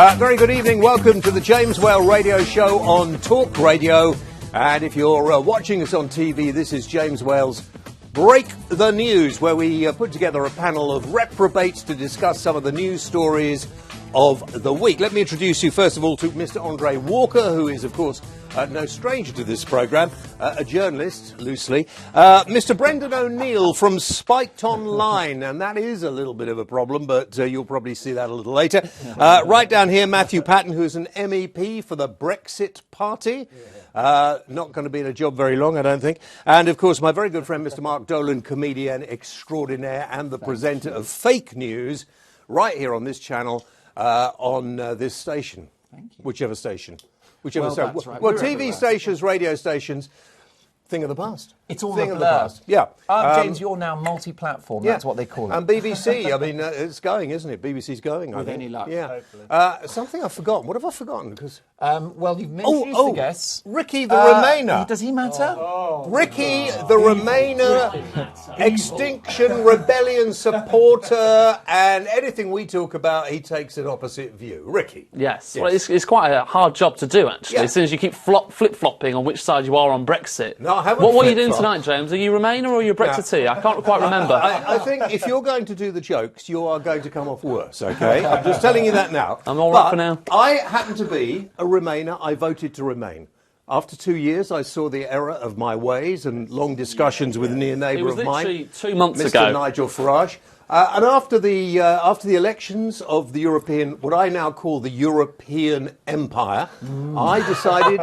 Very good evening. Welcome to the James Whale Radio Show on Talk Radio. And if you're watching us on TV, this is James Whale's Break the News, where we put together a panel of reprobates to discuss some of the news stories of the week. Let me introduce you, first of all, to Mr. Andre Walker, who is, of course, no stranger to this programme, a journalist, loosely. Mr. Brendan O'Neill from Spiked Online, and that is a little bit of a problem, but you'll probably see that a little later. Right down here, Matthew Patten, who's an MEP for the Brexit Party. Not going to be in a job very long, I don't think. And, of course, my very good friend, Mr. Mark Dolan, comedian extraordinaire and the presenter of Fake News, right here on this channel, on this station. Thank you. Whichever station. Whichever station. Right. Well, TV stations, radio stations, thing of the past. It's all thing a of blur. the past. Yeah. James, you're now multi-platform. That's what they call it. And BBC, I mean, it's going, isn't it? BBC's going, With I think. any luck. Yeah. Hopefully. Something I've forgotten. What have I forgotten? Because well, you've introduced the guests. Ricky the Remainer. Does he matter? Ricky the Remainer, Extinction Rebellion supporter, and anything we talk about, he takes an opposite view. Ricky. Yes. Well, it's quite a hard job to do, actually, as soon as you keep flip-flopping on which side you are on Brexit. No, I haven't. What are you doing tonight, James? Are you Remainer or are you Brexiteer? I can't quite remember. I think if you're going to do the jokes, you are going to come off worse, OK? I'm just telling you that now. I'm all right for now. I happen to be a Remainer. I voted to remain. After 2 years, I saw the error of my ways and long discussions with a near neighbour of mine. It was literally 2 months Mr. ago. Nigel Farage. And after the elections of the European, what I now call the European Empire, I decided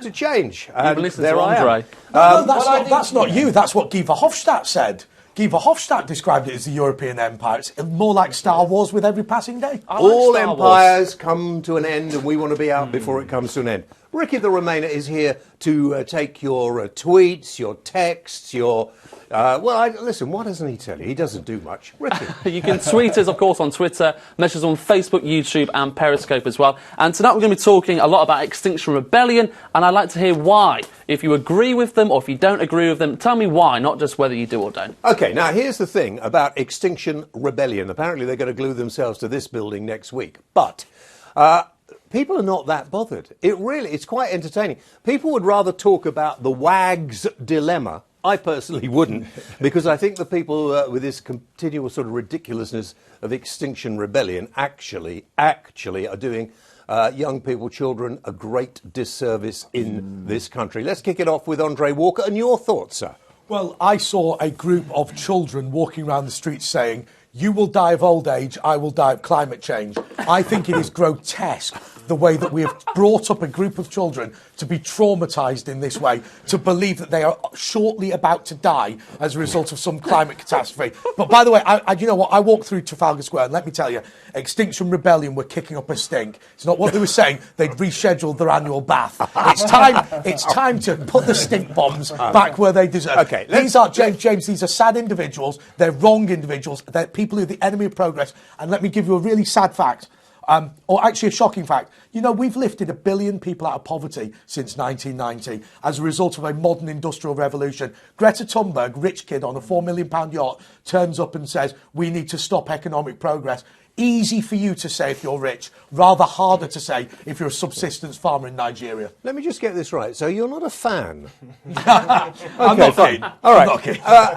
to change. You've listened to Andre. No, that's not you. That's what Guy Verhofstadt said. Guy Verhofstadt described it as the European Empire. It's more like Star Wars with every passing day. All empires come to an end, and we want to be out before it comes to an end. Ricky the Remainer is here to take your tweets, your texts, your... listen, what doesn't he tell you? He doesn't do much. Ricky. You can tweet us, of course, on Twitter, message us on Facebook, YouTube and Periscope as well. And tonight we're going to be talking a lot about Extinction Rebellion, and I'd like to hear why. If you agree with them or if you don't agree with them, tell me why, not just whether you do or don't. OK, now here's the thing about Extinction Rebellion. Apparently they're going to glue themselves to this building next week. But... people are not that bothered. It's quite entertaining. People would rather talk about the wag's dilemma. I personally wouldn't, because I think the people with this continual sort of ridiculousness of Extinction Rebellion actually are doing young people, children, a great disservice in this country. Let's kick it off with Andre Walker. And your thoughts, sir? Well, I saw a group of children walking around the streets saying, "You will die of old age, I will die of climate change." I think it is grotesque the way that we have brought up a group of children to be traumatised in this way, to believe that they are shortly about to die as a result of some climate catastrophe. But by the way, you know what? I walked through Trafalgar Square, and let me tell you, Extinction Rebellion were kicking up a stink. It's not what they were saying. They'd rescheduled their annual bath. It's time to put the stink bombs back where they deserve. Okay, these are, James, these are sad individuals. They're wrong individuals. They're people who are the enemy of progress. And let me give you a really sad fact. Or actually a shocking fact. You know, we've lifted 1 billion people out of poverty since 1990 as a result of a modern industrial revolution. Greta Thunberg, rich kid on a £4 million yacht, turns up and says, we need to stop economic progress. Easy for you to say if you're rich, rather harder to say if you're a subsistence farmer in Nigeria. Let me just get this right. So you're not a fan? I'm not kidding. All right.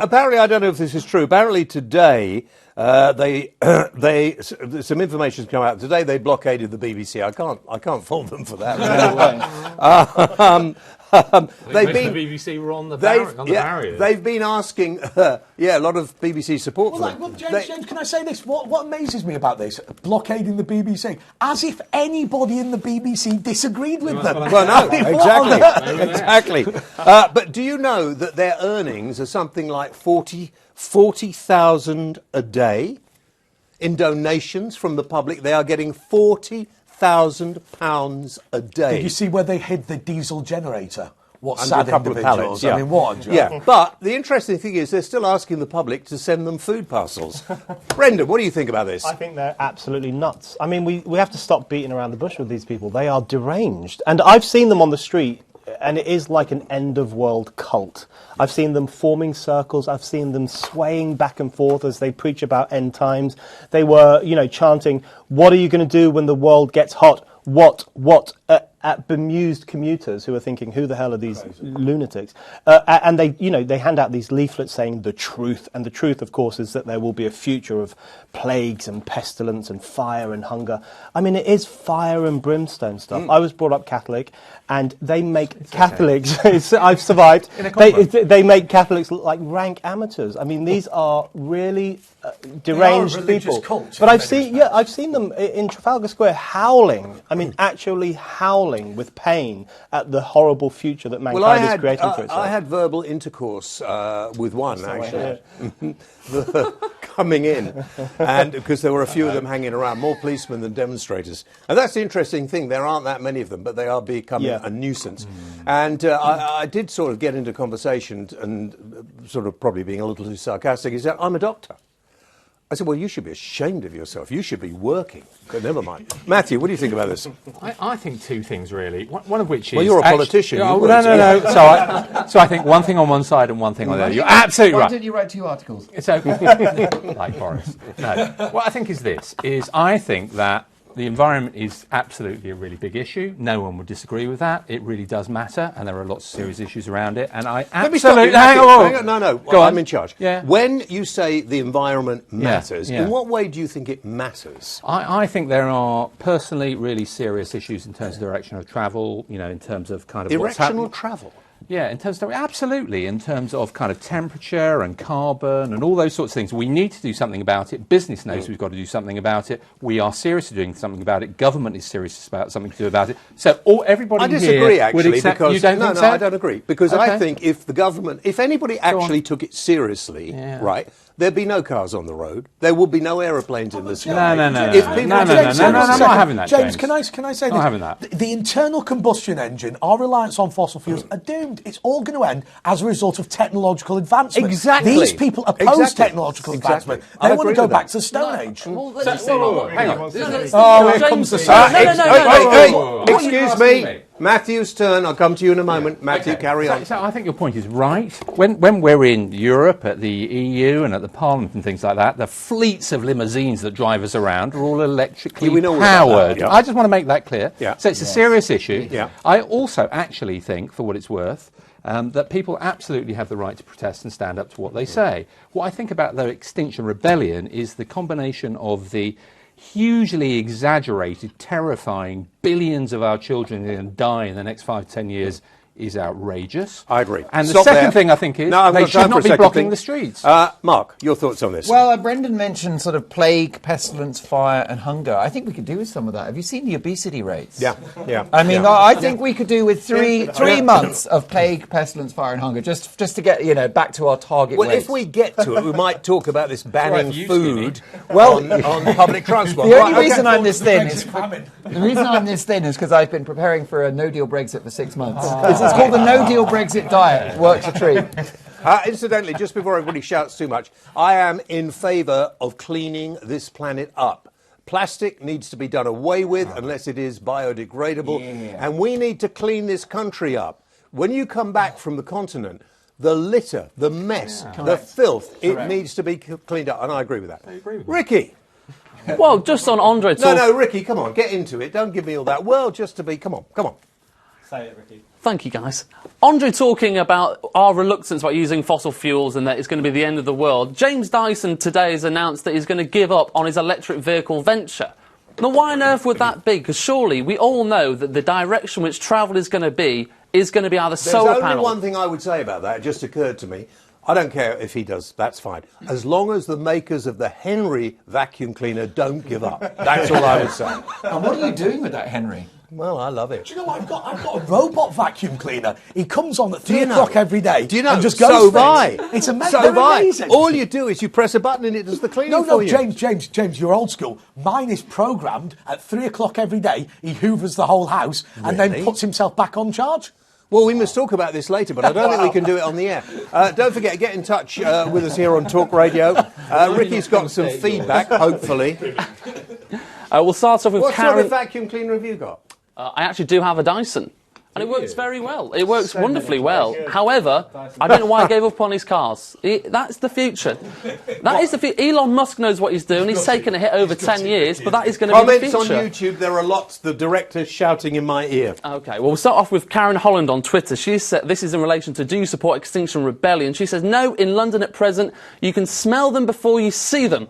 Apparently, I don't know if this is true. Apparently today, some information's come out. Today they blockaded the BBC. I can't fault them for that. The BBC were on the barriers. They've been asking, a lot of BBC support for them. James, can I say this? What amazes me about this, blockading the BBC, as if anybody in the BBC disagreed with them. Well, no, exactly. But do you know that their earnings are something like 40,000 a day in donations from the public? They are getting £40,000 a day. Did you see where they hid the diesel generator? What Under sad a couple individuals. Of pallets, yeah. I mean, what a joke. Yeah, but the interesting thing is they're still asking the public to send them food parcels. Brendan, what do you think about this? I think they're absolutely nuts. I mean, we have to stop beating around the bush with these people. They are deranged. And I've seen them on the street and it is like an end-of-world cult. I've seen them forming circles. I've seen them swaying back and forth as they preach about end times. They were, chanting, "What are you going to do when the world gets hot? What?" At bemused commuters who are thinking, "Who the hell are these lunatics?" And they hand out these leaflets saying the truth, and the truth, of course, is that there will be a future of plagues and pestilence and fire and hunger. I mean, it is fire and brimstone stuff. I was brought up Catholic, and they make Catholics. I've survived. They make Catholics look like rank amateurs. I mean, these are really deranged people. But I've seen them in Trafalgar Square howling. I mean, actually howling with pain at the horrible future that mankind is creating for itself. I had verbal intercourse with one, actually, coming in, and because there were a few of them hanging around, more policemen than demonstrators. And that's the interesting thing. There aren't that many of them, but they are becoming a nuisance. And I did sort of get into conversation and sort of probably being a little too sarcastic. He said, "I'm a doctor." I said, "Well, you should be ashamed of yourself. You should be working." But never mind. Matthew, what do you think about this? I think two things, really. One of which is... Well, you're a politician. No. So I think one thing on one side and one thing on the other. You're absolutely right. Why didn't you write 2 articles? So, like Boris. No. What I think is this, I think that the environment is absolutely a really big issue. No one would disagree with that. It really does matter, and there are lots of serious issues around it. And I absolutely... Let me stop you. Hang on. No. Go on. I'm in charge. Yeah. When you say the environment matters, in what way do you think it matters? I think there are personally really serious issues in terms of direction of travel, in terms of kind of what's happening. Directional travel? Yeah, in terms of kind of temperature and carbon and all those sorts of things. We need to do something about it. Business knows we've got to do something about it. We are seriously doing something about it. Government is serious about something to do about it. So everybody I disagree, actually, because you don't think so? I don't agree, because I think if the government, if anybody actually took it seriously, right, there'd be no cars on the road. There would be no aeroplanes in the sky. No, I'm not having that, James, can I say this? Not having that. The internal combustion engine, our reliance on fossil fuels, are doomed. It's all going to end as a result of technological advancement. Exactly. These people oppose technological advancement. They want to go back to the Stone Age. Hang on. Here comes the sun. Excuse me. Matthew's turn. I'll come to you in a moment. Matthew, carry on. So I think your point is right. When we're in Europe, at the EU and at the Parliament and things like that, the fleets of limousines that drive us around are all electrically powered. I just want to make that clear. So it's a serious issue. I also actually think, for what it's worth, that people absolutely have the right to protest and stand up to what they say. What I think about the Extinction Rebellion is the combination of the hugely exaggerated, terrifying billions of our children are going to die in the next 5 to 10 years is outrageous. I agree. And the second thing I think is they should not be blocking the streets. Mark, your thoughts on this? Well, Brendan mentioned sort of plague, pestilence, fire and hunger. I think we could do with some of that. Have you seen the obesity rates? Yeah. I mean, I think we could do with three months of plague, pestilence, fire and hunger just to get, back to our target weight. Well, if we get to it, we might talk about this banning food on public transport. The only reason I'm this thin is because I've been preparing for a no-deal Brexit for 6 months. It's called the no-deal Brexit diet. Works a treat. Incidentally, just before everybody shouts too much, I am in favour of cleaning this planet up. Plastic needs to be done away with unless it is biodegradable. And we need to clean this country up. When you come back from the continent, the litter, the mess, the filth, it needs to be cleaned up. And I agree with that. Ricky. Well, just on Andre talking... No, Ricky, come on, get into it. Don't give me all that. Well, just to be... Come on. Say it, Ricky. Thank you, guys. Andre talking about our reluctance about using fossil fuels and that it's going to be the end of the world. James Dyson today has announced that he's going to give up on his electric vehicle venture. Now, why on earth would that be? Because surely we all know that the direction which travel is going to be either solar panels... There's only one thing I would say about that. It just occurred to me. I don't care if he does, that's fine. As long as the makers of the Henry vacuum cleaner don't give up. That's all I would say. And what are you doing with that, Henry? Well, I love it. Do you know, I've got a robot vacuum cleaner. He comes on at 3 o'clock every day. Do you know? And just goes so have I. It's amazing. So have I. Amazing. All you do is you press a button and it does the cleaning for you. James, you're old school. Mine is programmed at 3 o'clock every day. He hoovers the whole house and then puts himself back on charge. Well, we must talk about this later, but I don't think we can do it on the air. Don't forget, get in touch with us here on Talk Radio. Ricky's got some feedback, hopefully. We'll start off with What Karen. sort of vacuum cleaner have you got? I actually do have a Dyson. And it works very well. It works wonderfully well. However, I don't know why he gave up on his cars. That's the future. That is the future. Elon Musk knows what he's doing. He's taken a hit over 10 years, but that is going to be the future. Comments on YouTube, there are lots. The director's shouting in my ear. OK, well, we'll start off with Karen Holland on Twitter. She said, this is in relation to do you support Extinction Rebellion? She says, no, in London at present, you can smell them before you see them.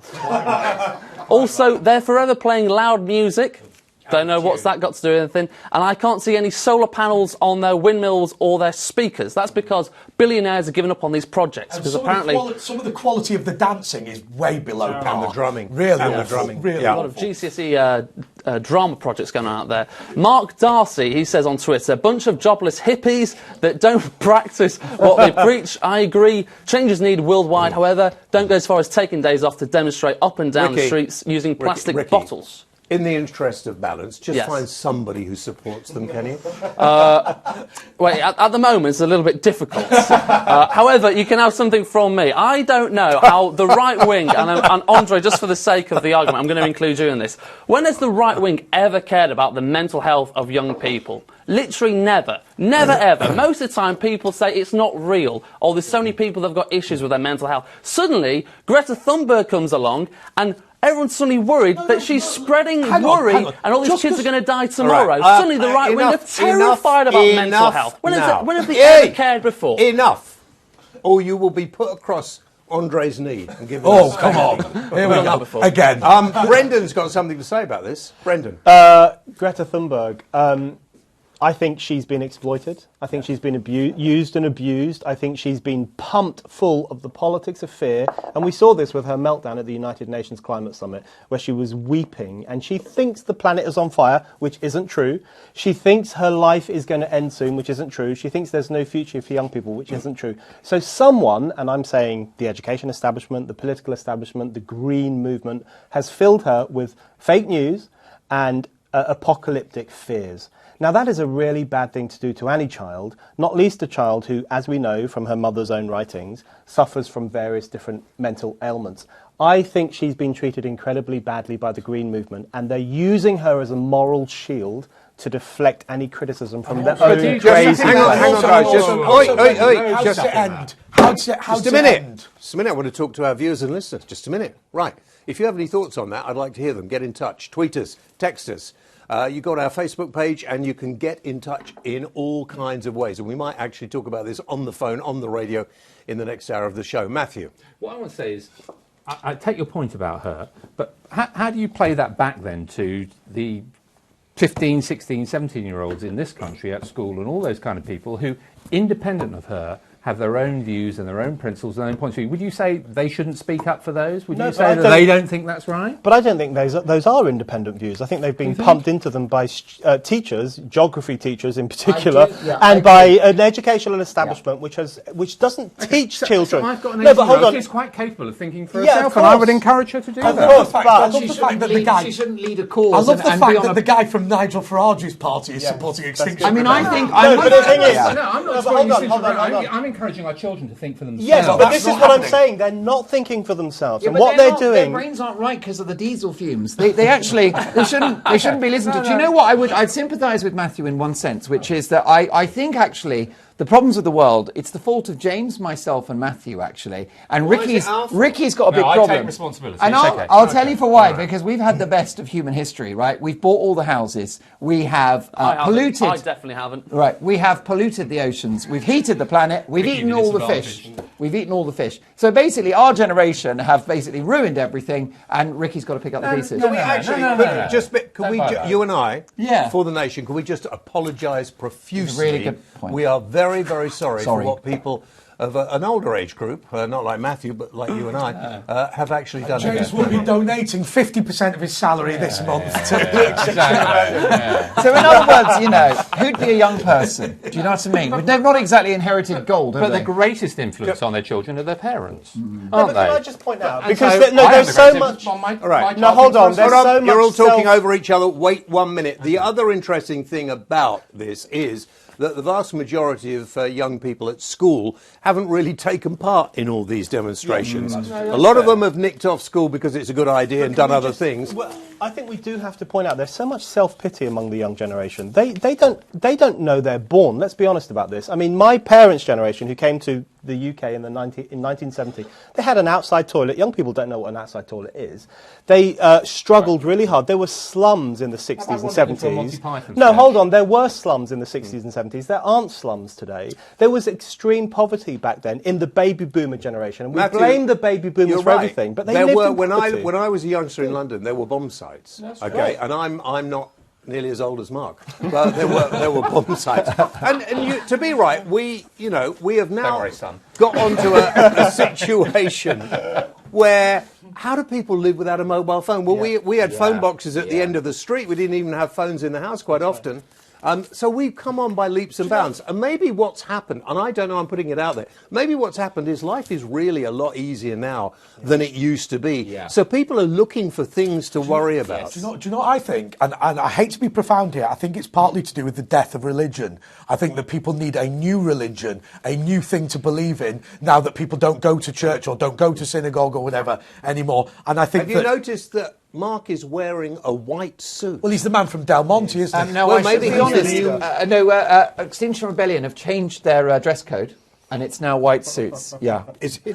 Also, they're forever playing loud music. Don't know what's that got to do with anything. And I can't see any solar panels on their windmills or their speakers. That's because billionaires have given up on these projects. Because apparently some of the quality of the dancing is way below par. And the drumming. Really, and the drumming. Really a lot of GCSE drama projects going on out there. Mark Darcy, he says on Twitter, a bunch of jobless hippies that don't practice what they preach. I agree. Change is needed worldwide. However, don't go as far as taking days off to demonstrate up and down the streets using plastic bottles. In the interest of balance, just find somebody who supports them, can you? Wait, at the moment it's a little bit difficult. However, you can have something from me. I don't know how the right wing, and Andre, just for the sake of the argument, I'm going to include you in this. When has the right wing ever cared about the mental health of young people? Literally never. Never ever. Most of the time people say it's not real, or there's so many people that have got issues with their mental health. Suddenly, Greta Thunberg comes along and everyone's suddenly worried that she's spreading worry and all these kids are going to die tomorrow. Suddenly the right wing are terrified about mental health. When have they ever cared before? Enough. Or you will be put across Andre's knee and given come on. Here we go. Again. Brendan's got something to say about this. Brendan. Greta Thunberg. I think she's been exploited. I think she's been used and abused. I think she's been pumped full of the politics of fear. And we saw this with her meltdown at the United Nations Climate Summit, where she was weeping. And she thinks the planet is on fire, which isn't true. She thinks her life is going to end soon, which isn't true. She thinks there's no future for young people, which isn't true. So someone, and I'm saying the education establishment, the political establishment, the green movement, has filled her with fake news and apocalyptic fears. Now, that is a really bad thing to do to any child, not least a child who, as we know from her mother's own writings, suffers from various different mental ailments. I think she's been treated incredibly badly by the Green Movement, and they're using her as a moral shield to deflect any criticism from their own crazy... Hang on, guys. Just a minute. Just a minute. I want to talk to our viewers and listeners. Just a minute. Right. If you have any thoughts on that, I'd like to hear them. Get in touch. Tweet us. Text us. You've got our Facebook page, and you can get in touch in all kinds of ways. And we might actually talk about this on the phone, on the radio, in the next hour of the show. Matthew. What I want to say is, I take your point about her, but how do you play that back then to the 15, 16, 17-year-olds in this country at school and all those kind of people who, independent of her, have their own views and their own principles and their own points of view? Would you say they shouldn't speak up for those? Would you say that they don't think that's right? But I don't think those are independent views. I think they've been pumped into them by teachers, geography teachers in particular, by an educational establishment which doesn't teach children. So I've got an 18-year-old who's quite capable of thinking for herself, and I would encourage her to do that. I love the fact that the guy... She shouldn't lead a cause. I love the fact that the guy from Nigel Farage's party is supporting Extinction. I mean, I think... But the thing is... I'm not supporting I'm encouraging our children to think for themselves. Yes, but this is what I'm saying. They're not thinking for themselves. And what they're doing... Their brains aren't right because of the diesel fumes. They actually... They shouldn't be listened to. Do you know what? I'd sympathise with Matthew in one sense, which is that I think actually... The problems of the world, it's the fault of James, myself and Matthew, actually. And Ricky's got a big problem. I take responsibility. And I'll tell you for why, because we've had the best of human history, right? We've bought all the houses. We have polluted... I definitely haven't. Right, we have polluted the oceans. We've heated the planet. We've eaten all the fish. We've eaten all the fish. So basically, our generation have basically ruined everything, and Ricky's got to pick up the pieces. You and I, for the nation, can we just apologise profusely? Really good point. We are very, very sorry for what people of an older age group, not like Matthew, but like you and I, have actually done. James will be donating 50% of his salary this month to So in other words, who'd be a young person? Do you know what I mean? They've not exactly inherited gold, but the greatest influence on their children are their parents, aren't they? Can I just point out? Because there's so much... All right. Now, hold on. You're all talking over each other. Wait 1 minute. The other interesting thing about this is that the vast majority of young people at school haven't really taken part in all these demonstrations. A lot of them have nicked off school because it's a good idea and done other things. I think we do have to point out there's so much self-pity among the young generation. They don't know they're born. Let's be honest about this. I mean, my parents' generation, who came to the UK in 1970, they had an outside toilet. Young people don't know what an outside toilet is. They struggled really hard. There were slums in the 60s and 70s. No, hold on. There were slums in the 60s and 70s. There aren't slums today. There was extreme poverty back then in the baby boomer generation. And we blame the baby boomers for everything, but they lived in poverty. When I was a youngster in London, there were bomb sites. Okay, and I'm not nearly as old as Mark, but there were bomb sites. And to be right, we have now got onto a situation where how do people live without a mobile phone? Well, we had phone boxes at the end of the street. We didn't even have phones in the house quite often. So we've come on by leaps and bounds. And maybe what's happened, and I don't know, I'm putting it out there, maybe what's happened is life is really a lot easier now than it used to be. Yeah. So people are looking for things to worry about. Do you know what I think? And I hate to be profound here. I think it's partly to do with the death of religion. I think that people need a new religion, a new thing to believe in, now that people don't go to church or don't go to synagogue or whatever anymore. And I think Have you noticed that Mark is wearing a white suit? Well, he's the man from Del Monte, isn't he? No, well, maybe be honest. Extinction Rebellion have changed their dress code, and it's now white suits. Yeah,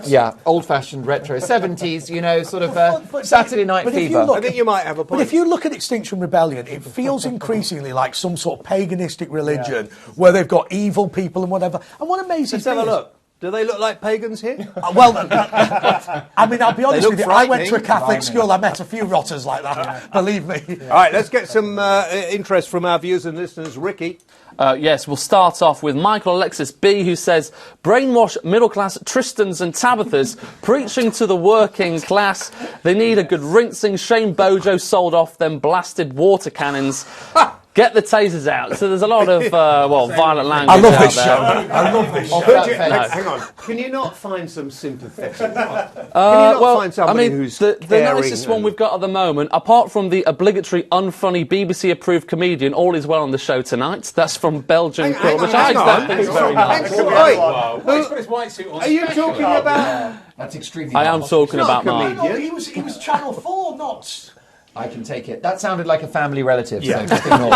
yeah, old-fashioned, retro 70s. Sort of Saturday Night Fever. I think you might have a point. But if you look at Extinction Rebellion, it feels increasingly like some sort of paganistic religion where they've got evil people and whatever. And what amazing Let's have a look. Do they look like pagans here? Well, I mean, I'll be honest with you. I went to a Catholic school. I met a few rotters like that, believe me. All right, let's get some interest from our viewers and listeners. Ricky? Yes, we'll start off with Michael Alexis B, who says, brainwash middle-class Tristans and Tabithas, preaching to the working class. They need a good rinsing. Shane Bojo sold off them blasted water cannons. Get the tasers out. So there's a lot of, violent language I love out this there. show. I love this show. Hang on. Can you not find some sympathetic? Can you not find somebody who's the nicest one we've got at the moment, apart from the obligatory unfunny BBC-approved comedian, all is well on the show tonight. That's from Belgian Quill, which I don't think is very nice. Are you talking about... That's extremely I am talking about Mark. No, he was Channel 4, not... I can take it. That sounded like a family relative, Yeah. so just ignore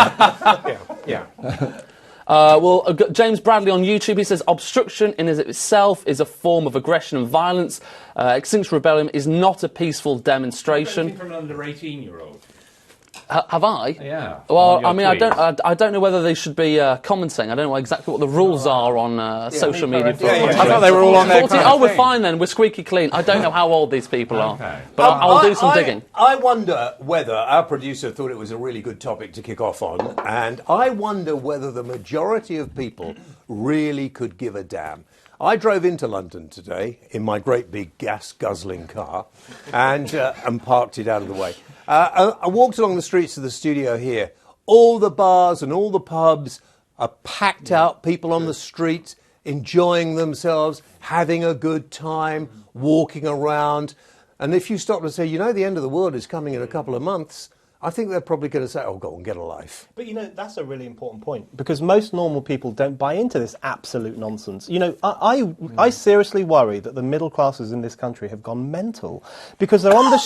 it. James Bradley on YouTube, he says, obstruction in itself is a form of aggression and violence. Extinction Rebellion is not a peaceful demonstration. From an under 18-year-old. Have I? Yeah. Well, I mean, I don't know whether they should be commenting. I don't know exactly what the rules are on social media. I thought they were all on there. We're fine then. We're squeaky clean. I don't know how old these people are, but I'll do some digging. I wonder whether our producer thought it was a really good topic to kick off on, and I wonder whether the majority of people really could give a damn. I drove into London today in my great big gas-guzzling car and parked it out of the way. I walked along the streets of the studio here. All the bars and all the pubs are packed out, people on the street enjoying themselves, having a good time, walking around. And if you stop to say, the end of the world is coming in a couple of months, I think they're probably going to say, oh, go and get a life. But, that's a really important point, because most normal people don't buy into this absolute nonsense. I seriously worry that the middle classes in this country have gone mental, because they're on the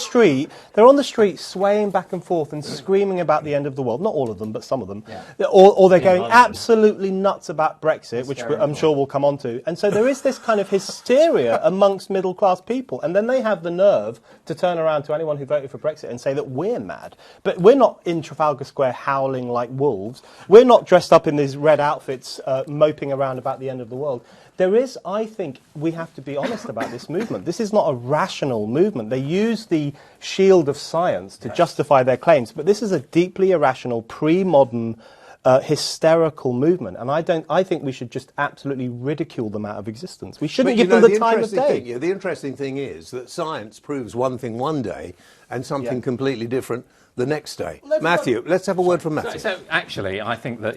street swaying back and forth and screaming about the end of the world. Not all of them, but some of them. Yeah. Or they're going absolutely nuts about Brexit, which I'm sure we'll come on to. And so there is this kind of hysteria amongst middle class people. And then they have the nerve to turn around to anyone who voted for Brexit and say that we're mad. But we're not in Trafalgar Square howling like wolves. We're not dressed up in these red outfits moping around about the end of the world. I think we have to be honest about this movement. This is not a rational movement. They use the shield of science to justify their claims, but this is a deeply irrational, pre-modern, hysterical movement. And I think we should just absolutely ridicule them out of existence. We shouldn't give them the time of day. The interesting thing is that science proves one thing one day and something completely different the next day. Matthew, let's have a word from Matthew. So actually, I think that,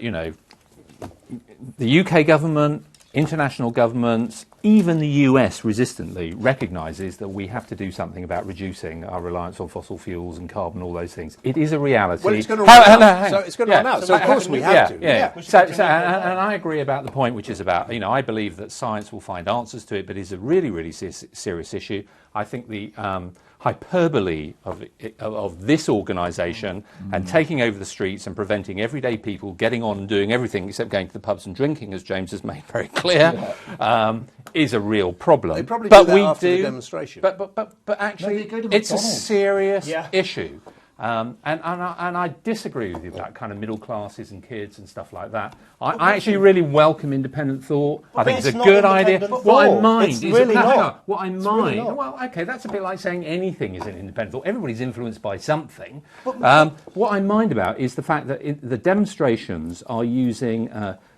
the UK government, international governments, even the US resistantly recognises that we have to do something about reducing our reliance on fossil fuels and carbon, all those things. It is a reality. Well, it's going to run out. So it's going to run out. So of course we have to. And I agree about the point, which is about, I believe that science will find answers to it, but it's a really, really serious issue. I think the hyperbole of this organisation and taking over the streets and preventing everyday people getting on and doing everything except going to the pubs and drinking, as James has made very clear, is a real problem. They probably do that after the demonstration. But actually, it's a serious issue. And I disagree with you about kind of middle classes and kids and stuff like that. I actually really welcome independent thought. I think it's a good idea. What I mind is really not. What I mind. Well, okay, that's a bit like saying anything is an independent thought. Everybody's influenced by something. What I mind about is the fact that the demonstrations are using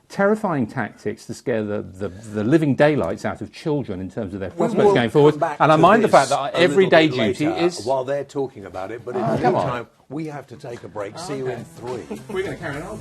terrifying tactics to scare the living daylights out of children in terms of their prospects going forward. And I mind the fact that everyday duty is... While they're talking about it, but in the meantime, we have to take a break. See you in 3. We're going to carry on.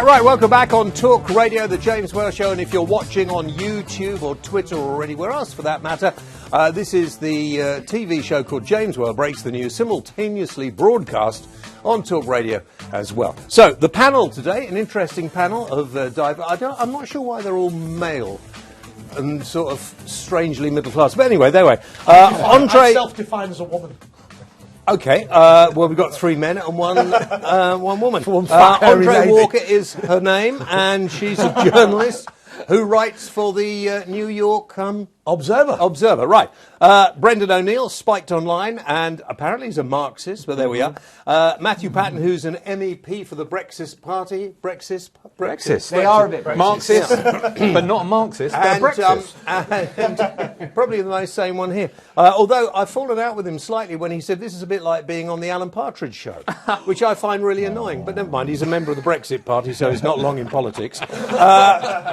Right, welcome back on Talk Radio, the James Whale Show, and if you're watching on YouTube or Twitter or anywhere else for that matter, this is the TV show called James Whale Breaks the News, simultaneously broadcast on Talk Radio as well. So, the panel today, an interesting panel of I'm not sure why they're all male and sort of strangely middle class, but anyway, I'm self-defined as a woman. Okay, well, we've got 3 men and one woman. Andre Walker is her name, and she's a journalist who writes for the New York Observer, right. Brendan O'Neill, spiked online, and apparently he's a Marxist, but there we are. Matthew Patten, who's an MEP for the Brexit Party. Brexit. They are a bit Marxist, but not a Marxist. They're Brexit. And probably the most sane one here. Although I've fallen out with him slightly when he said this is a bit like being on the Alan Partridge show, which I find really annoying. But never mind, he's a member of the Brexit Party, so he's not long in politics.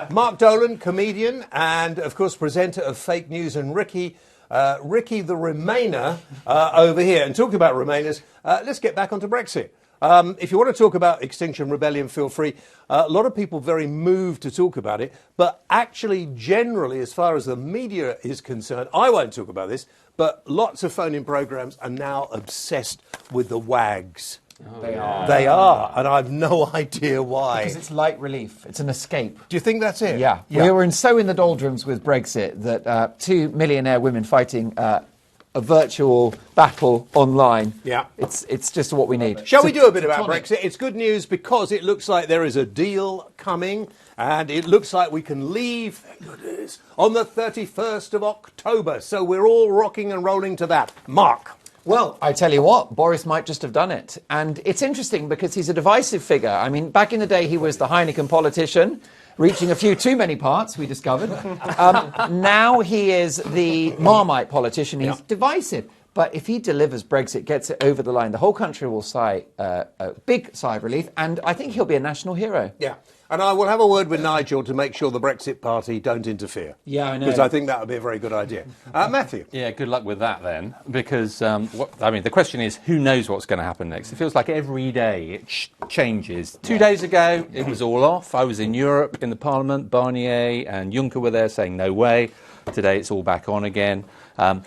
Mark Dolan, comedian, and of course presenter of Fake News, and Ricky the Remainer over here. And talking about Remainers, let's get back onto Brexit. If you want to talk about Extinction Rebellion, feel free. A lot of people very moved to talk about it, but actually, generally, as far as the media is concerned, I won't talk about this, but lots of phone-in programmes are now obsessed with the WAGs. They are. They are, and I have no idea why. Because it's light relief. It's an escape. Do you think that's it? Yeah. We were so in the doldrums with Brexit that 2 millionaire women fighting a virtual battle online. Yeah. It's just what we need. Shall we do a bit about Brexit? It's good news because it looks like there is a deal coming, and it looks like we can leave, thank goodness, on the 31st of October. So we're all rocking and rolling to that. Mark. Well, I tell you what, Boris might just have done it. And it's interesting because he's a divisive figure. I mean, back in the day, he was the Heineken politician, reaching a few too many parts, we discovered. Now he is the Marmite politician. He's divisive. But if he delivers Brexit, gets it over the line, the whole country will sigh a big sigh of relief. And I think he'll be a national hero. Yeah. And I will have a word with Nigel to make sure the Brexit Party don't interfere. Yeah, I know. Because I think that would be a very good idea. Matthew? Yeah, good luck with that then. Because, the question is, who knows what's going to happen next? It feels like every day it changes. 2 days ago, it was all off. I was in Europe, in the Parliament. Barnier and Juncker were there saying, no way. Today, it's all back on again. I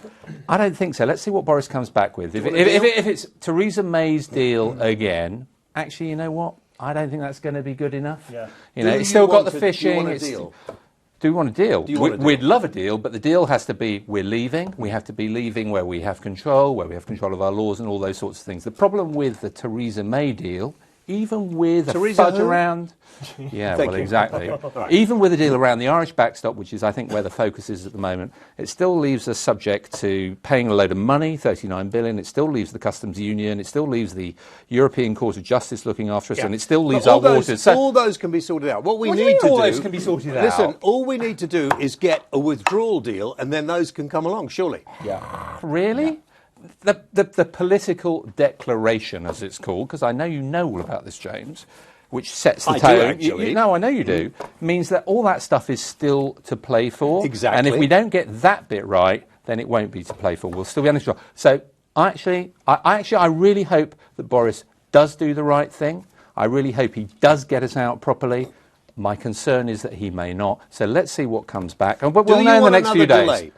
don't think so. Let's see what Boris comes back with. If it's Theresa May's deal again, actually, you know what? I don't think that's going to be good enough. Yeah. It's still got the fishing. Do you want a deal? Do we want a deal? We'd love a deal, but the deal has to be we're leaving. We have to be leaving where we have control of our laws and all those sorts of things. The problem with the Theresa May deal, even with a fudge around... Yeah, well, exactly. Even with a deal around the Irish backstop, which is, I think, where the focus is at the moment, it still leaves us subject to paying a load of money, 39 billion. It still leaves the customs union. It still leaves the European Court of Justice looking after us, and it still leaves our waters. So, all those can be sorted out. What do you mean all those can be sorted out? Listen, all we need to do is get a withdrawal deal, and then those can come along, surely. Yeah. Really? Yeah. The political declaration, as it's called, because I know you know all about this, James, which sets the tone. I do, actually. No, I know you do. Means that all that stuff is still to play for. Exactly. And if we don't get that bit right, then it won't be to play for. We'll still be under control. So I really hope that Boris does do the right thing. I really hope he does get us out properly. My concern is that he may not. So let's see what comes back. But we'll know in the next few days. Delay?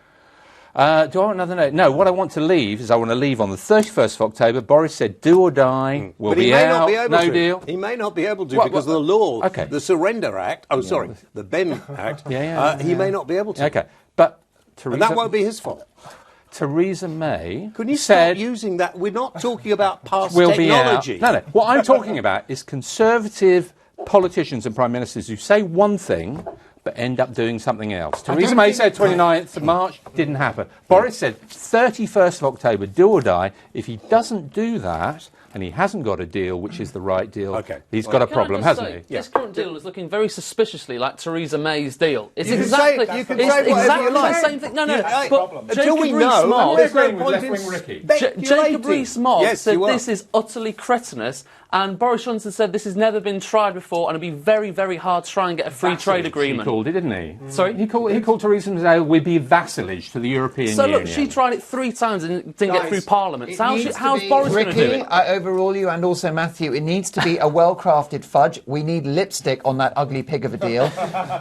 Do I want another note? No, what I want to leave is I want to leave on the 31st of October. Boris said, do or die, we'll be out, no deal. He may not be able to because of the law, the Surrender Act, the Ben Act, he may not be able to. Okay, but and that won't be his fault. Theresa May Can you stop using that? We're not talking about past we'll technology. Be out. No. What I'm talking about is conservative politicians and prime ministers who say one thing but end up doing something else. Theresa May said 29th of March, didn't happen. Boris said 31st of October, do or die. If he doesn't do that, and he hasn't got a deal, which is the right deal, he's got a problem, hasn't he? This current deal is looking very suspiciously like Theresa May's deal. It's you exactly the same thing. No. But until we know, Jacob Rees-Mogg said this is utterly cretinous, and Boris Johnson said this has never been tried before, and it'd be very, very hard to try and get a free trade agreement. He called it, didn't he? Sorry? He called Theresa May would be vassalage to the European Union. So look, she tried it 3 times and didn't get through Parliament. So how's Boris going to do it? I overrule you, and also Matthew. It needs to be a well-crafted fudge. We need lipstick on that ugly pig of a deal.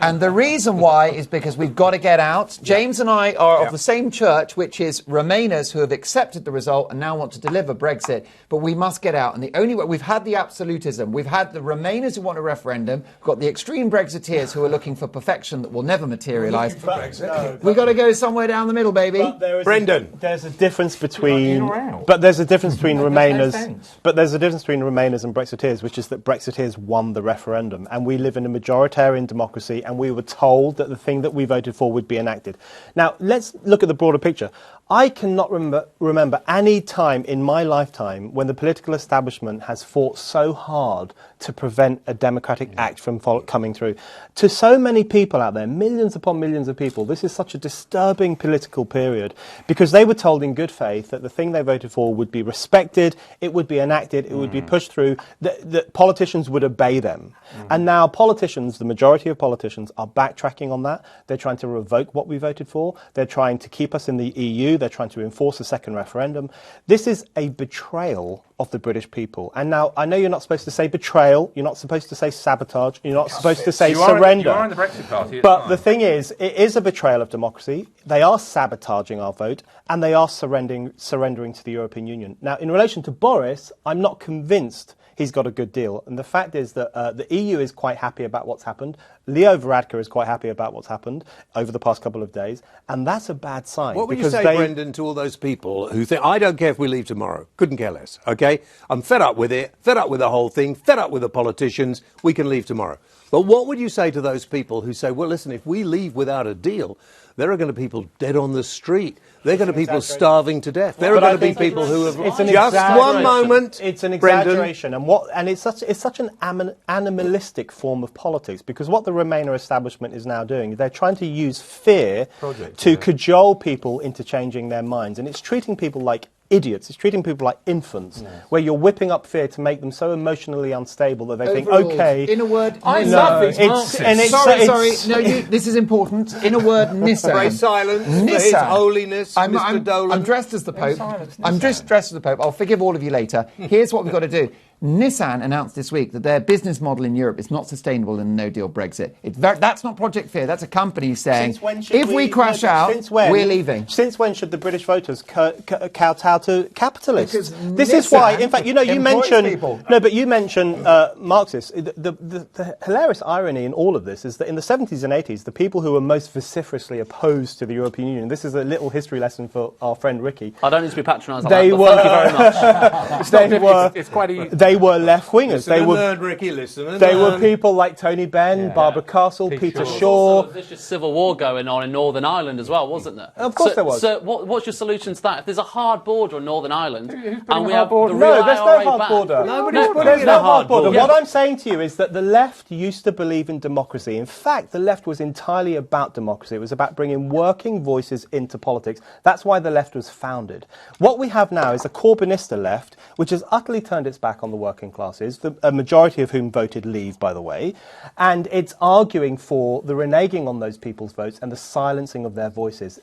And the reason why is because we've got to get out. James and I are of the same church, which is Remainers who have accepted the result and now want to deliver Brexit. But we must get out. And the only way... We've had the absolutism. We've had the Remainers who want a referendum. We've got the extreme Brexiteers who are looking for perfection that will never materialise. We've got to go somewhere down the middle, baby. Brendan. There's a difference between... But there's a difference between Remainers... But there's a difference between Remainers and Brexiteers, which is that Brexiteers won the referendum, and we live in a majoritarian democracy, and we were told that the thing that we voted for would be enacted. Now, let's look at the broader picture. I cannot remember any time in my lifetime when the political establishment has fought so hard to prevent a democratic act from coming through. To so many people out there, millions upon millions of people, this is such a disturbing political period because they were told in good faith that the thing they voted for would be respected, it would be enacted, it would be pushed through, that politicians would obey them. And now politicians, the majority of politicians, are backtracking on that. They're trying to revoke what we voted for. They're trying to keep us in the EU. They're trying to enforce a second referendum. This is a betrayal of the British people. And now, I know you're not supposed to say betrayal, you're not supposed to say sabotage, you're not supposed to say surrender. You are in the Brexit Party. But the thing is, it is a betrayal of democracy. They are sabotaging our vote, and they are surrendering to the European Union. Now, in relation to Boris, I'm not convinced he's got a good deal. And the fact is that the EU is quite happy about what's happened. Leo Varadkar is quite happy about what's happened over the past couple of days. And that's a bad sign. What would you say, Brendan, to all those people who think, I don't care if we leave tomorrow, couldn't care less, OK? I'm fed up with it, fed up with the whole thing, fed up with the politicians, we can leave tomorrow. But what would you say to those people who say, well, listen, if we leave without a deal, there are going to be people dead on the street. There are going to be people starving to death. There are going to be people who have just one moment. It's an exaggeration, and it's such an animalistic form of politics because what the Remainer establishment is now doing, they're trying to use fear to cajole people into changing their minds, and it's treating people like idiots. It's treating people like infants, where you're whipping up fear to make them so emotionally unstable that they think, okay. In a word, I love these Marxists. Sorry. No, this is important. In a word, Nissan. Pray silence for His Holiness, Mr. Dolan. I'm dressed as the Pope. I'm just dressed as the Pope. I'll forgive all of you later. Here's what we've got to do. Nissan announced this week that their business model in Europe is not sustainable in a no-deal Brexit. That's not Project Fear. That's a company saying, if we crash out, we're leaving. Since when should the British voters kowtow to capitalists? Because this is why, in fact, you mentioned Marxists. The hilarious irony in all of this is that in the 70s and 80s, the people who were most vociferously opposed to the European Union, this is a little history lesson for our friend Ricky. I don't need to be patronised like that, but thank you very much. It's quite easy. They were left-wingers. They were people like Tony Benn, Barbara Castle, Peter Shaw. There was a vicious civil war going on in Northern Ireland as well, wasn't there? Of course there was. So what's your solution to that? If there's a hard border on Northern Ireland, and we have no, there's no hard border. There's no hard border. What I'm saying to you is that the left used to believe in democracy. In fact, the left was entirely about democracy. It was about bringing working voices into politics. That's why the left was founded. What we have now is a Corbynista left, which has utterly turned its back on the working classes, a majority of whom voted Leave, by the way, and it's arguing for the reneging on those people's votes and the silencing of their voices.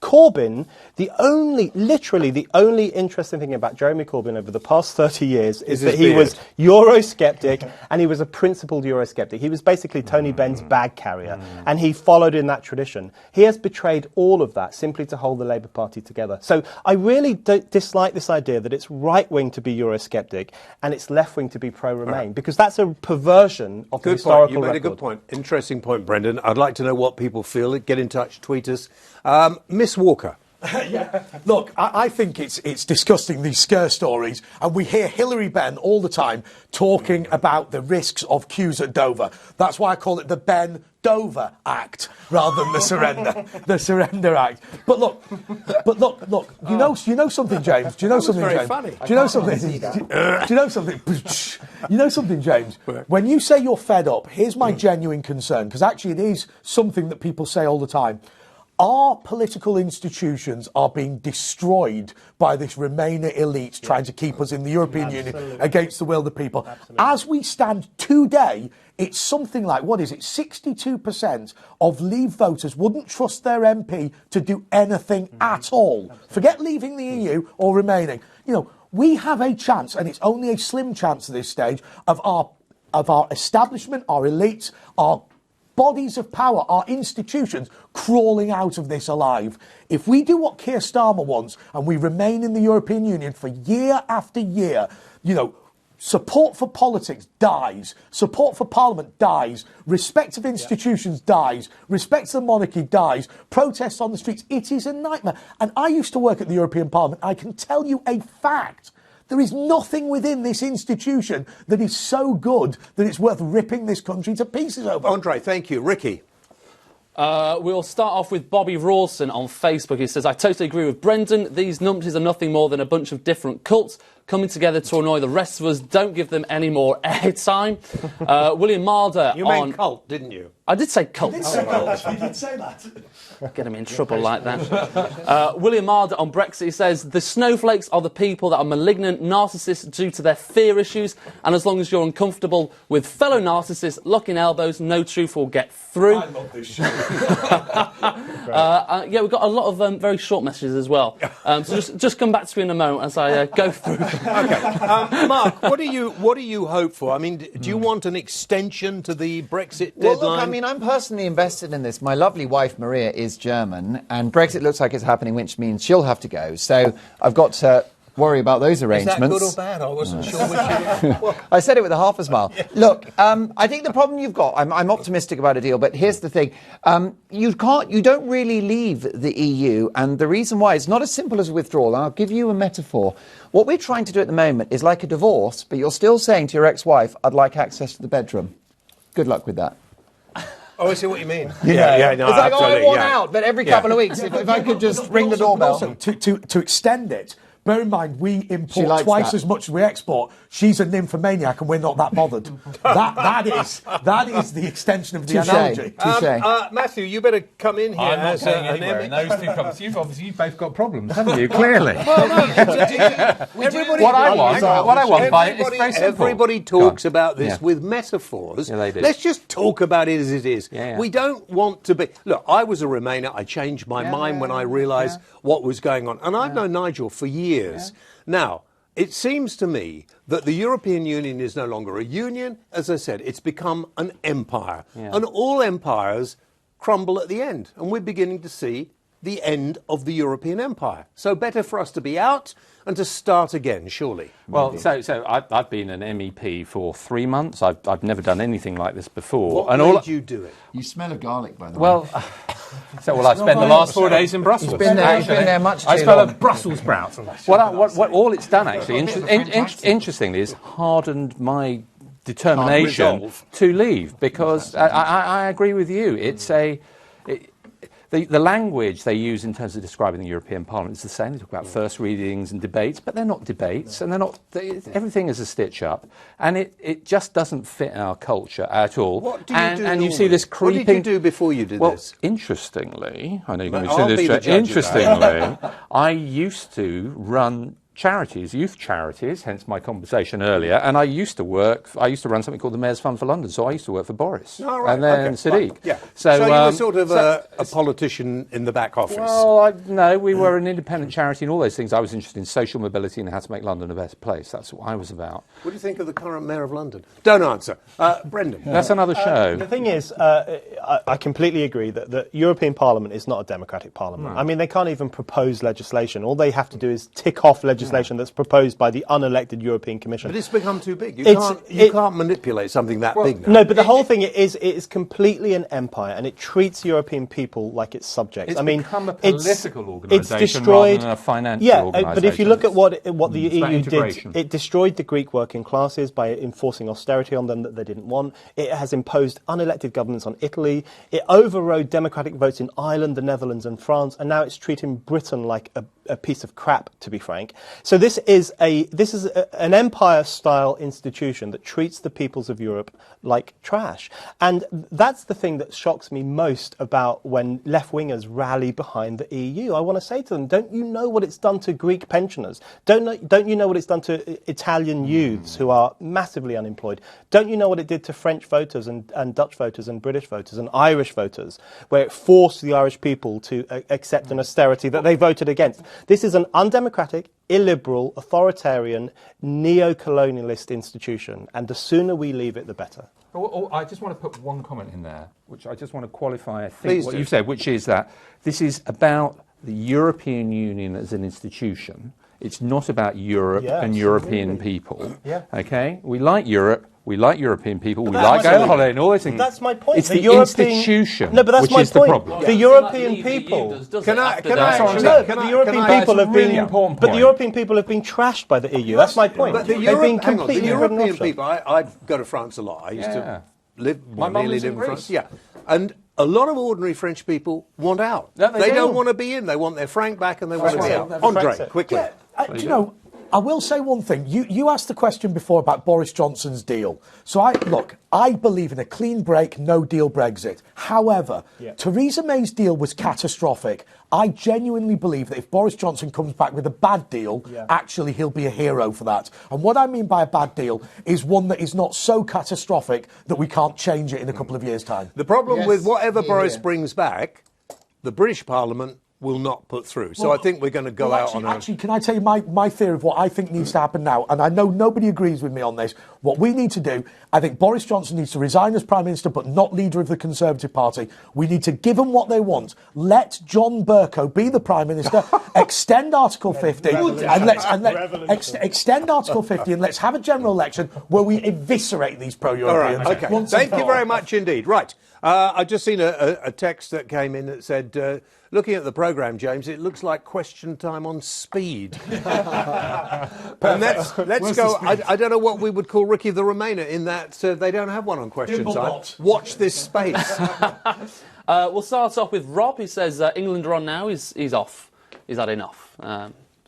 Corbyn, literally the only interesting thing about Jeremy Corbyn over the past 30 years is that he was Eurosceptic and he was a principled Eurosceptic. He was basically Tony Benn's bag carrier and he followed in that tradition. He has betrayed all of that simply to hold the Labour Party together. So I really dislike this idea that it's right-wing to be Eurosceptic and it's left-wing to be pro-Remain, because that's a perversion of the historical record. You made a good point. Interesting point, Brendan. I'd like to know what people feel. Get in touch, tweet us. Miss Walker. Look, I think it's disgusting, these scare stories, and we hear Hilary Benn all the time talking about the risks of queues at Dover. That's why I call it the Ben Dover Act rather than the Surrender Act. But look, you know something, James? Do you know something, James? Funny. Do you know something? Do you know something? You know something, James? When you say you're fed up, here's my genuine concern, because actually it is something that people say all the time. Our political institutions are being destroyed by this Remainer elite trying to keep us in the European Union against the will of the people. As we stand today, it's something like, 62% of Leave voters wouldn't trust their MP to do anything at all. Forget leaving the EU or remaining. We have a chance, and it's only a slim chance at this stage, of our establishment, our elites, our bodies of power, our institutions, crawling out of this alive. If we do what Keir Starmer wants and we remain in the European Union for year after year, support for politics dies, support for Parliament dies, respect of institutions dies, respect to the monarchy dies, protests on the streets. It is a nightmare. And I used to work at the European Parliament. I can tell you a fact There is nothing within this institution that is so good that it's worth ripping this country to pieces over. Andre, thank you. Ricky? We'll start off with Bobby Rawson on Facebook. He says, I totally agree with Brendan. These numpties are nothing more than a bunch of different cults coming together to annoy the rest of us. Don't give them any more airtime. William Marder You meant cult, didn't you? I did say cult. You did say that. Get him in trouble like that. William Marder on Brexit, he says, the snowflakes are the people that are malignant narcissists due to their fear issues, and as long as you're uncomfortable with fellow narcissists locking elbows, no truth will get through. I love this show. Yeah, we've got a lot of very short messages as well. So just come back to me in a moment as I go through them. Okay. Mark, what do you hope for? I mean, do you want an extension to the Brexit deadline? Well, look, I mean, I'm personally invested in this. My lovely wife, Maria, is German, and Brexit looks like it's happening, which means she'll have to go. So I've got to worry about those arrangements. Is that good or bad? I wasn't sure which you... I said it with a half a smile. Look, I think the problem you've got, I'm optimistic about a deal, but here's the thing. You don't really leave the EU, and the reason why, it's not as simple as a withdrawal. And I'll give you a metaphor. What we're trying to do at the moment is like a divorce, but you're still saying to your ex-wife, I'd like access to the bedroom. Good luck with that. Oh, I see what you mean. Yeah, no, it's like, absolutely, I want out, but every couple of weeks, if I could just ring the doorbell. Also, to extend it, bear in mind, we import twice as much as we export. She's a nymphomaniac and we're not that bothered. that is the extension of the analogy. Matthew, you better come in here. I'm not going anywhere in those two comments. You've both got problems, haven't you? Clearly. Well, no, what I want by it is very simple. Everybody talks about this with metaphors. Yeah, they do. Let's just talk about it as it is. Yeah. We don't want to be... Look, I was a Remainer. I changed my mind when I realised what was going on. And I've known Nigel for years. Yeah. Now, it seems to me that the European Union is no longer a union. As I said, it's become an empire. Yeah. And all empires crumble at the end. And we're beginning to see the end of the European empire. So better for us to be out and to start again, surely. Well, so I've been an MEP for 3 months. I've never done anything like this before. What made you do it? You smell of garlic, by the way. Well, I spent the last 4 days in Brussels. He's been there much too I smell long. of Brussels sprouts. What all it's done, actually, interestingly, is hardened my determination to leave, because I agree with you. It's the language they use in terms of describing the European Parliament is the same. They talk about first readings and debates, but they're not debates, and everything is a stitch-up, and it just doesn't fit our culture at all. What do you do? And you see this creeping... What did you do before you did this? Interestingly, I know you're going to say this, interestingly, I used to run charities, youth charities, hence my conversation earlier, and I used to run something called the Mayor's Fund for London, so I used to work for Boris, and then Sadiq. Right. Yeah. So you were sort of a politician in the back office? Well, no, we were an independent charity and all those things. I was interested in social mobility and how to make London a better place. That's what I was about. What do you think of the current Mayor of London? Don't answer. Brendan. That's another show. The thing is, I completely agree that the European Parliament is not a democratic parliament. No. I mean, they can't even propose legislation. All they have to do is tick off legislation that's proposed by the unelected European Commission. But it's become too big. You can't manipulate something that big now. No, but the whole thing is completely an empire, and it treats European people like its subjects. It's become a political organisation it's destroyed, rather than a financial organisation. But if you look at what the EU did, it destroyed the Greek working classes by enforcing austerity on them that they didn't want. It has imposed unelected governments on Italy. It overrode democratic votes in Ireland, the Netherlands and France, and now it's treating Britain like a piece of crap, to be frank. So this is an empire-style institution that treats the peoples of Europe like trash. And that's the thing that shocks me most about when left-wingers rally behind the EU. I want to say to them, don't you know what it's done to Greek pensioners? Don't you know what it's done to Italian youths who are massively unemployed? Don't you know what it did to French voters and Dutch voters and British voters and Irish voters, where it forced the Irish people to accept an austerity that they voted against? This is an undemocratic, illiberal, authoritarian, neo-colonialist institution, and the sooner we leave it, the better. I just want to put one comment in there, which I just want to qualify, I think, what you said, which is that this is about the European Union as an institution. It's not about Europe and European people. Yeah. Okay? We like Europe. We like European people. We like going on holiday and all these things. That's my point. It's the institution which is the problem. The European people. The European people have been trashed by the EU. That's my point. But the European people. I go to France a lot. I used to nearly live in France. Yeah, and a lot of ordinary French people want out. No, they don't want to be in. They want their franc back, and they want to be out. Andre, quickly. Do you know? I will say one thing. You asked the question before about Boris Johnson's deal. So I believe in a clean break, no deal Brexit. However, Theresa May's deal was catastrophic. I genuinely believe that if Boris Johnson comes back with a bad deal, actually he'll be a hero for that. And what I mean by a bad deal is one that is not so catastrophic that we can't change it in a couple of years' time. The problem with whatever Boris brings back, the British Parliament will not put through. So I think we're going to go out on a... Actually, can I tell you my theory of what I think needs to happen now? And I know nobody agrees with me on this. What we need to do, I think Boris Johnson needs to resign as Prime Minister, but not leader of the Conservative Party. We need to give them what they want. Let John Bercow be the Prime Minister, extend Article 50, extend Article 50, and let's have a general election where we eviscerate these pro-Europeans. All right, okay. Thank you very much indeed. Right. I've just seen a text that came in that said... looking at the programme, James, it looks like question time on speed. And let's go. I don't know what we would call Ricky the Remainer in that they don't have one on question time. Watch this space. We'll start off with Rob. He says England are on now. He's off. He's had enough.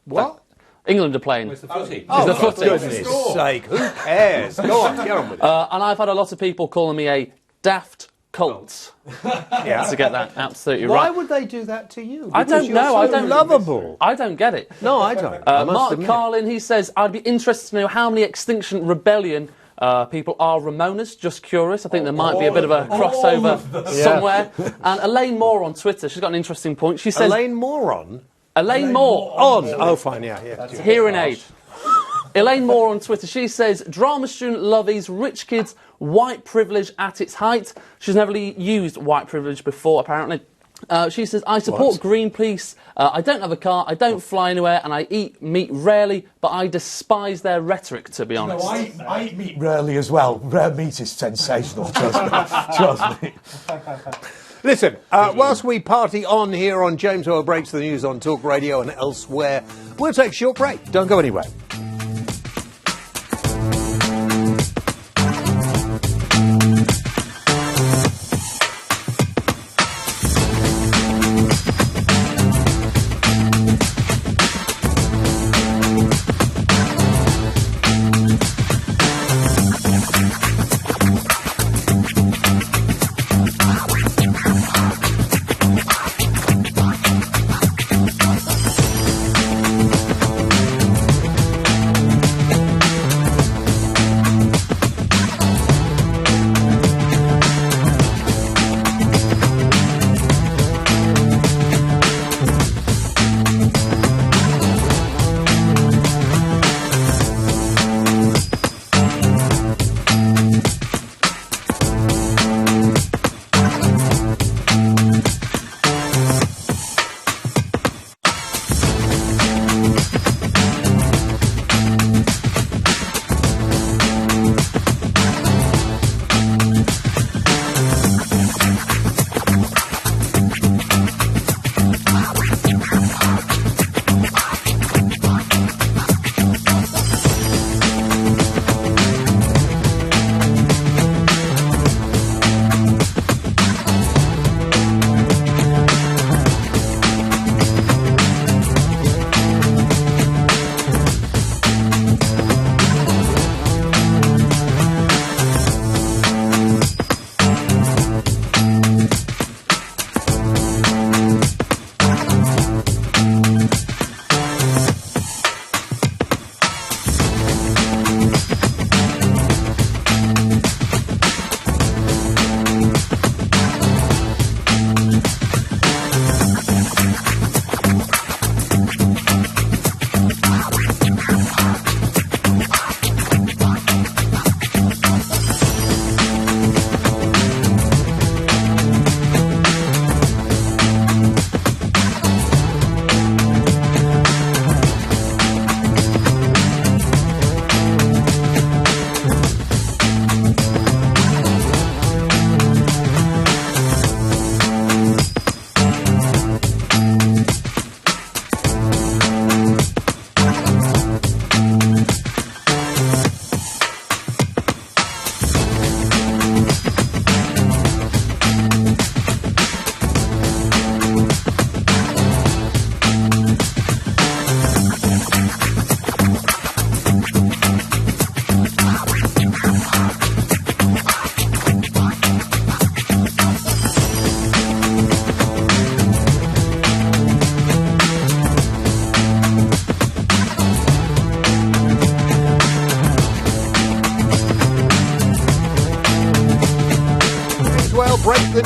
What? England are playing. It's the footy. Oh, for goodness sake. Who cares? Go on, get on with it. And I've had a lot of people calling me a daft cult. To get that absolutely right. Why would they do that to you? I don't know. I don't. Lovable. I don't get it. No, I don't. Mark Carlin, he says, I'd be interested to know how many Extinction Rebellion people are Ramonas. Just curious. I think there might be a bit of a crossover somewhere. And Elaine Moore on Twitter, she's got an interesting point. She says... Elaine Moore. Oh, fine, yeah. Hearing aid. Elaine Moore on Twitter, she says, drama student lovies, rich kids, white privilege at its height. She's never used white privilege before, apparently. She says, I support Greenpeace, I don't have a car, I don't fly anywhere, and I eat meat rarely, but I despise their rhetoric, to be honest. No, I eat meat rarely as well. Rare meat is sensational, trust me. Listen, whilst we party on here on James Whale Breaks the News on Talk Radio and elsewhere, we'll take a short break. Don't go anywhere.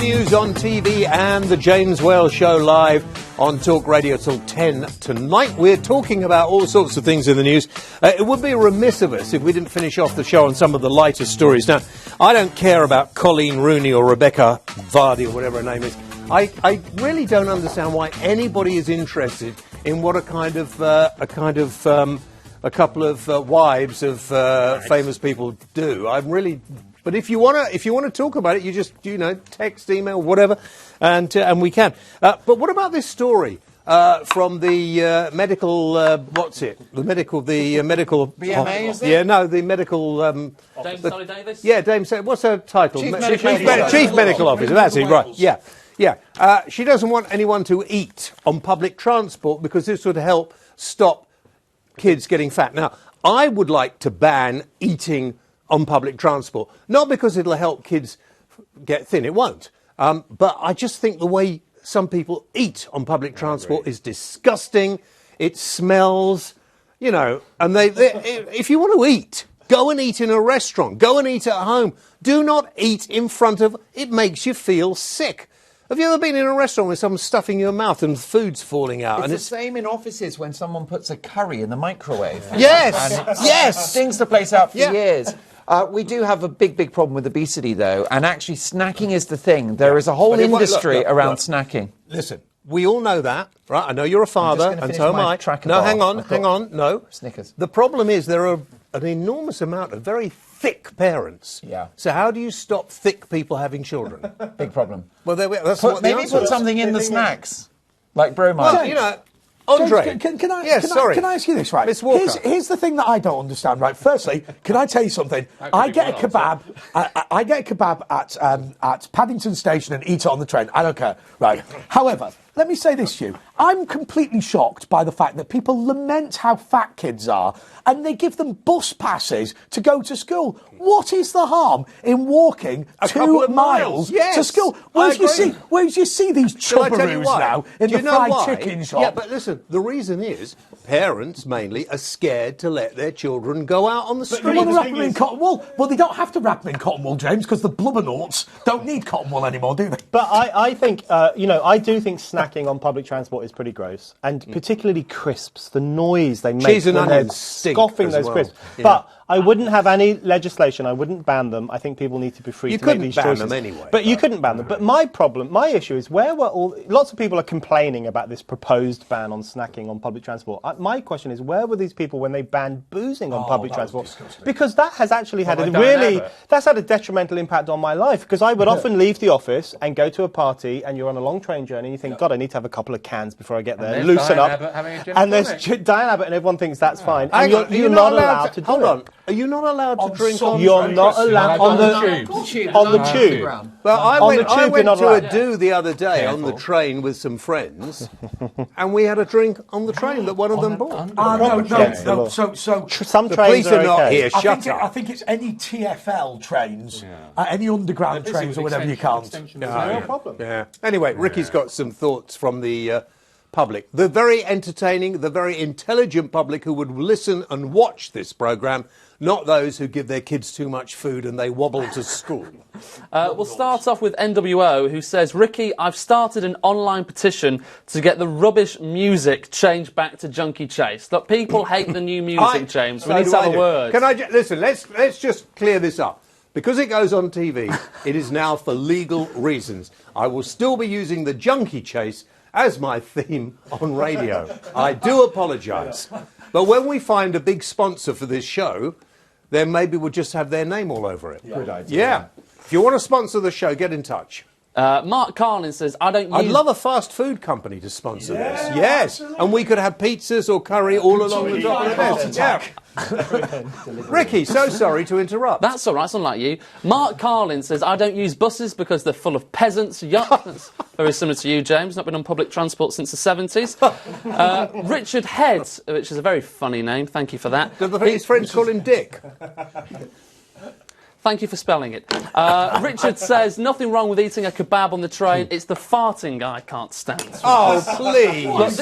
news on TV and the James Wales Show live on Talk Radio till 10 tonight. We're talking about all sorts of things in the news. It would be remiss of us if we didn't finish off the show on some of the lighter stories. Now, I don't care about Colleen Rooney or Rebecca Vardy or whatever her name is. I really don't understand why anybody is interested in what a couple of wives of famous people do. But if you want to talk about it, you just text, email, whatever, and we can. But what about this story from the medical? What's it? The medical BMA, is it? Yeah, no, the medical. Dame Sally Davis. Yeah, Dame. What's her title? Chief Medical Officer. That's it, right? Yeah. Yeah. She doesn't want anyone to eat on public transport because this would help stop kids getting fat. Now, I would like to ban eating on public transport, not because it'll help kids get thin, it won't, but I just think the way some people eat on public transport is disgusting. It smells, and if you want to eat, go and eat in a restaurant, go and eat at home. Do not eat in front of, it makes you feel sick. Have you ever been in a restaurant where someone's stuffing your mouth and food's falling out? It's the same in offices when someone puts a curry in the microwave. Yes! Stings the place out for years. We do have a big problem with obesity, though, and actually snacking is the thing. There is a whole industry around snacking. Listen, we all know that, right? I know you're a father, and so am I. No, hang on, no. Snickers. The problem is there are an enormous amount of very thick parents. Yeah. So how do you stop thick people having children? Big problem. Well, that's what the maybe answer put is. something in the snacks, like bromide. Well, Andre. Can I ask you this, right? Miss Walker. Here's the thing that I don't understand, right? Firstly, can I tell you something? I get a kebab. I get a kebab at Paddington Station and eat it on the train. I don't care, right? However, let me say this to you. I'm completely shocked by the fact that people lament how fat kids are and they give them bus passes to go to school. What is the harm in walking 2 miles to school? Where do you see these chubbaroos now in the fried chicken shop? Yeah, but listen, the reason is parents mainly are scared to let their children go out on the street. They want to wrap them in cotton wool. Well, they don't have to wrap them in cotton wool, James, because the blubbernauts don't need cotton wool anymore, do they? But I think, I do think snacking on public transport is pretty gross, and particularly crisps, the noise they make Cheese and when they're onions stink scoffing as those well. crisps. Yeah. But I wouldn't have any legislation. I wouldn't ban them. I think people need to be free to make these choices. You couldn't ban them anyway. But you couldn't ban them. But my issue is where were all... Lots of people are complaining about this proposed ban on snacking on public transport. My question is, where were these people when they banned boozing on public transport? Because that has actually had that's had a detrimental impact on my life. Because I would often leave the office and go to a party, and you're on a long train journey, and you think, God, I need to have a couple of cans before I get there, loosen up. And there's Diane Abbott, and everyone thinks that's fine. And you're not allowed to do it. Hold on. Are you not allowed to drink on? You're not allowed on the tube. On the tube. Well, I went to allowed. a do the other day on the train with some friends, and we had a drink on the train that one of them bought. No. So some the trains police are not okay. here. Shut I up. think it's any TfL trains, any underground trains or whatever you can't. No problem. Yeah. Anyway, Ricky's got some thoughts from the public. The very entertaining, the very intelligent public who would listen and watch this programme, not those who give their kids too much food and they wobble to school. We'll start off with NWO, who says, Ricky, I've started an online petition to get the rubbish music changed back to Junkie Chase. Look, people hate the new music, James. We need to have a word. Can I listen, let's just clear this up. Because it goes on TV, it is now for legal reasons. I will still be using the Junkie Chase as my theme on radio. I do apologise. But when we find a big sponsor for this show, then maybe we'll just have their name all over it. Good idea. Yeah. If you want to sponsor the show, get in touch. Mark Carlin says, I'd love a fast food company to sponsor this. Yes. Absolutely. And we could have pizzas or curry all along the top of the bed. Yeah. Ricky, so sorry to interrupt. That's all right, it's unlike you. Mark Carlin says, I don't use buses because they're full of peasants. That's very similar to you, James. Not been on public transport since the 70s. Richard Head, which is a very funny name. Thank you for that. His friends call him Dick. Thank you for spelling it. Richard says, nothing wrong with eating a kebab on the train. It's the farting I can't stand. Oh, please.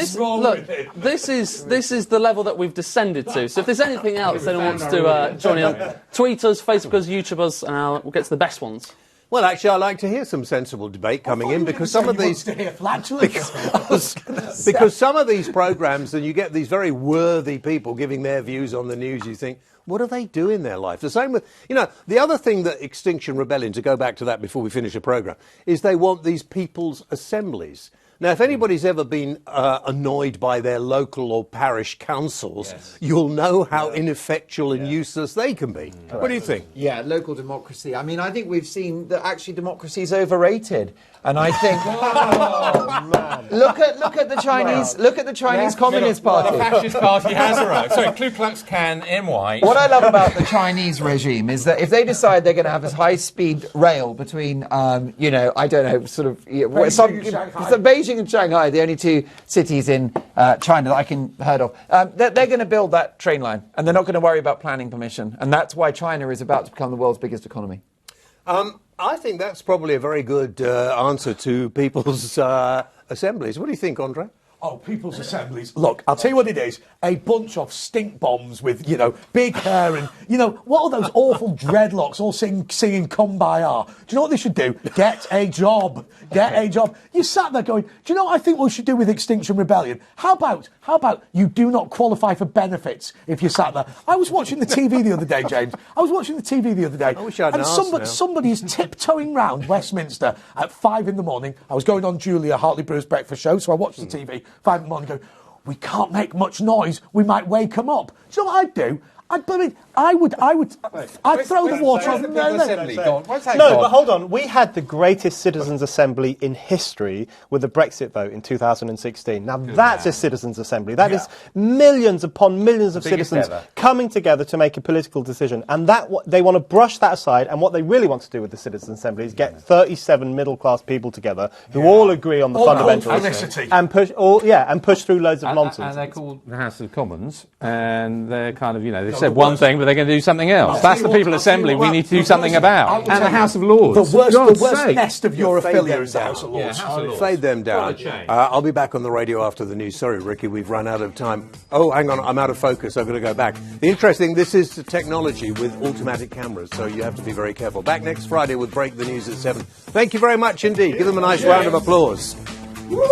This is the level that we've descended to. So if there's anything else anyone wants to join in, tweet us, Facebook us, YouTube us, and we'll get to the best ones. Well, actually, I like to hear some sensible debate coming in because some of these because some of these programs, and you get these very worthy people giving their views on the news. You think, what do they do in their life? The same with, the other thing that Extinction Rebellion, to go back to that before we finish the programme, is they want these people's assemblies. Now, if anybody's ever been annoyed by their local or parish councils, you'll know how ineffectual and useless they can be. What do you think? Yeah, local democracy. I mean, I think we've seen that actually democracy is overrated. And I think, look at the Chinese, Communist Party. The fascist party has arrived. Sorry, Ku Klux Klan, NY. What I love about the Chinese regime is that if they decide they're going to have a high-speed rail between, Beijing and Shanghai, the only two cities in China that I can heard of, they're going to build that train line, and they're not going to worry about planning permission, and that's why China is about to become the world's biggest economy. I think that's probably a very good answer to people's assemblies. What do you think, Andre? Oh, people's assemblies. Look, I'll tell you what it is. A bunch of stink bombs with, big hair and, what are those awful dreadlocks all singing Kumbaya? Do you know what they should do? Get a job. Get a job. You sat there going, do you know what I think we should do with Extinction Rebellion? How about you do not qualify for benefits if you sat there? I was watching the TV the other day, James. I wish I'd asked somebody's tiptoeing round Westminster at 5 in the morning. I was going on Julia Hartley-Brew's breakfast show, so I watched the TV. 5 in the morning, go, we can't make much noise, we might wake them up. Do you know what I'd do? I'd throw the water on them. But hold on. We had the greatest citizens' assembly in history with the Brexit vote in 2016. Now, that's a citizens' assembly. That is millions upon millions of citizens coming together to make a political decision. And they want to brush that aside. And what they really want to do with the citizens' assembly is get 37 middle-class people together who all agree on the fundamentals and push through loads of nonsense. And they're called the House of Commons, and they're kind of, they said one thing, but they're going to do something else. That's the People Assembly we need to do something about. And the House of Lords. The worst nest of Europhilia is the House of Lords. Fade them down. I'll be back on the radio after the news. Sorry, Ricky, we've run out of time. Oh, hang on, I'm out of focus. I've got to go back. The interesting, this is the technology with automatic cameras, so you have to be very careful. Back next Friday with Break the News at 7. Thank you very much indeed. Give them a nice round of applause. Woo!